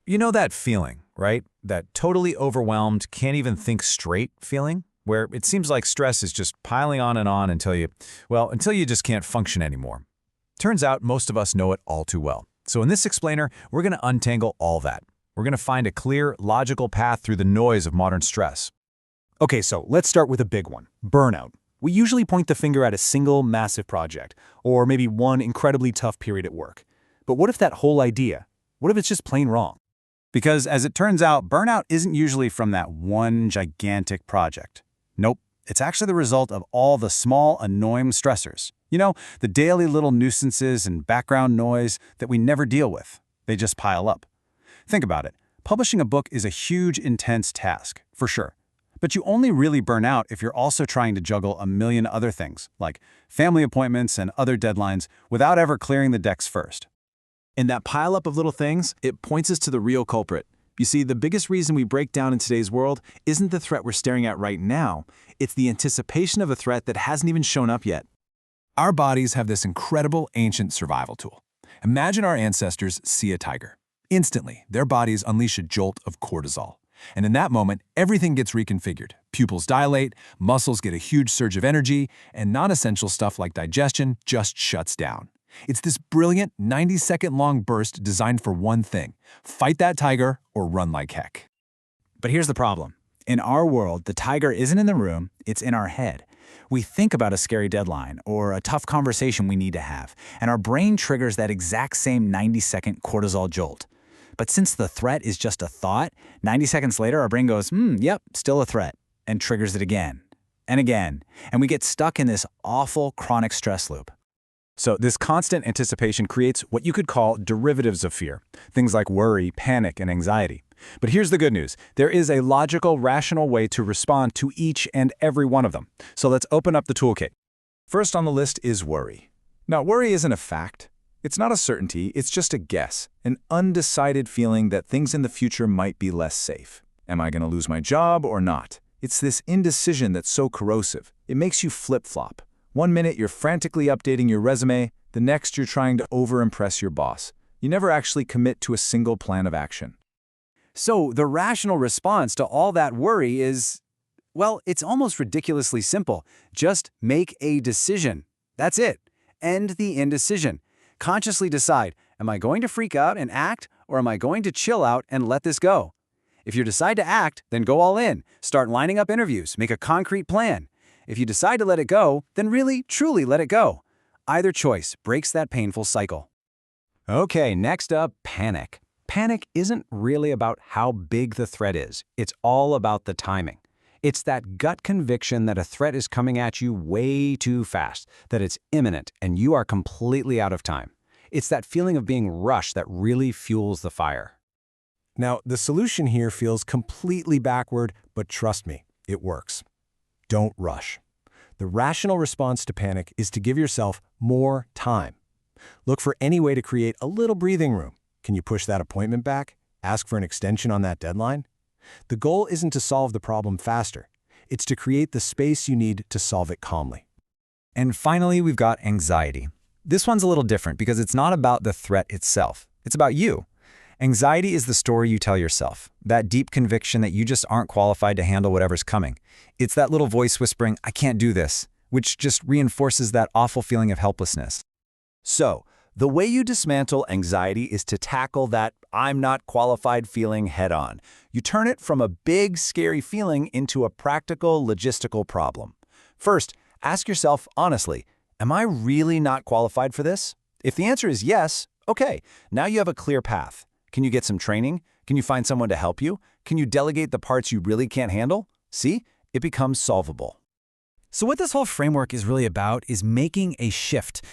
You know that feeling, right? That totally overwhelmed, can't even think straight feeling? Where it seems like stress is just piling on and on until you just can't function anymore. Turns out most of us know it all too well. So in this explainer, we're going to untangle all that. We're going to find a clear, logical path through the noise of modern stress. Okay, so let's start with a big one, burnout. We usually point the finger at a single massive project, or maybe one incredibly tough period at work. But what if that whole idea, what if it's just plain wrong? Because as it turns out, burnout isn't usually from that one gigantic project. Nope, it's actually the result of all the small, annoying stressors. You know, the daily little nuisances and background noise that we never deal with. They just pile up. Think about it. Publishing a book is a huge, intense task, for sure. But you only really burn out if you're also trying to juggle a million other things, like family appointments and other deadlines, without ever clearing the decks first. And that pileup of little things, it points us to the real culprit. You see, the biggest reason we break down in today's world isn't the threat we're staring at right now. It's the anticipation of a threat that hasn't even shown up yet. Our bodies have this incredible ancient survival tool. Imagine our ancestors see a tiger. Instantly, their bodies unleash a jolt of cortisol. And in that moment, everything gets reconfigured. Pupils dilate, muscles get a huge surge of energy, and non-essential stuff like digestion just shuts down. It's this brilliant 90-second-long burst designed for one thing: fight that tiger or run like heck. But here's the problem. In our world, the tiger isn't in the room, it's in our head. We think about a scary deadline or a tough conversation we need to have, and our brain triggers that exact same 90-second cortisol jolt. But since the threat is just a thought, 90 seconds later our brain goes, yep, still a threat, and triggers it again and again, and we get stuck in this awful chronic stress loop. So this constant anticipation creates what you could call derivatives of fear, things like worry, panic, and anxiety. But here's the good news. There is a logical, rational way to respond to each and every one of them. So let's open up the toolkit. First on the list is worry. Now, worry isn't a fact. It's not a certainty, it's just a guess, an undecided feeling that things in the future might be less safe. Am I going to lose my job or not? It's this indecision that's so corrosive. It makes you flip-flop. One minute you're frantically updating your resume, the next you're trying to over-impress your boss. You never actually commit to a single plan of action. So the rational response to all that worry is, well, it's almost ridiculously simple. Just make a decision. That's it. End the indecision. Consciously decide, am I going to freak out and act, or am I going to chill out and let this go? If you decide to act, then go all in. Start lining up interviews, make a concrete plan. If you decide to let it go, then really, truly let it go. Either choice breaks that painful cycle. Okay, next up, panic. Panic isn't really about how big the threat is. It's all about the timing. It's that gut conviction that a threat is coming at you way too fast, that it's imminent and you are completely out of time. It's that feeling of being rushed that really fuels the fire. Now, the solution here feels completely backward, but trust me, it works. Don't rush. The rational response to panic is to give yourself more time. Look for any way to create a little breathing room. Can you push that appointment back? Ask for an extension on that deadline? The goal isn't to solve the problem faster. It's to create the space you need to solve it calmly. And finally, we've got anxiety. This one's a little different because it's not about the threat itself. It's about you. Anxiety is the story you tell yourself, that deep conviction that you just aren't qualified to handle whatever's coming. It's that little voice whispering, I can't do this, which just reinforces that awful feeling of helplessness. So, the way you dismantle anxiety is to tackle that I'm not qualified feeling head-on. You turn it from a big, scary feeling into a practical, logistical problem. First, ask yourself honestly, am I really not qualified for this? If the answer is yes, okay, now you have a clear path. Can you get some training? Can you find someone to help you? Can you delegate the parts you really can't handle? See, it becomes solvable. So what this whole framework is really about is making a shift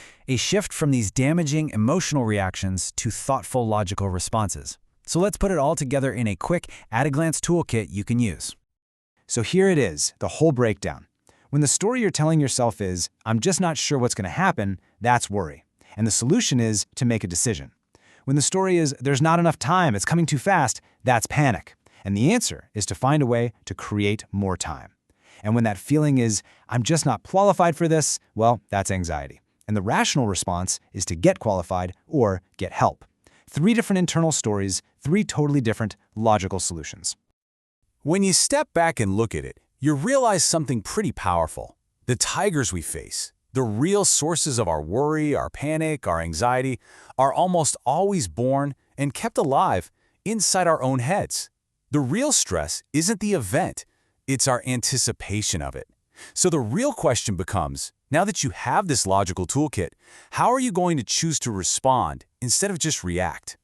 from these damaging emotional reactions to thoughtful, logical responses. So let's put it all together in a quick, at-a-glance toolkit you can use. So here it is, the whole breakdown. When the story you're telling yourself is, I'm just not sure what's going to happen, that's worry. And the solution is to make a decision. When the story is, there's not enough time, it's coming too fast, that's panic. And the answer is to find a way to create more time. And when that feeling is, I'm just not qualified for this, well, that's anxiety. And the rational response is to get qualified or get help. 3 different internal stories, Three totally different logical solutions. When you step back and look at it, you realize something pretty powerful. The tigers we face, the real sources of our worry, our panic, our anxiety, are almost always born and kept alive inside our own heads. The real stress isn't the event, it's our anticipation of it. So the real question becomes, now that you have this logical toolkit, how are you going to choose to respond instead of just react?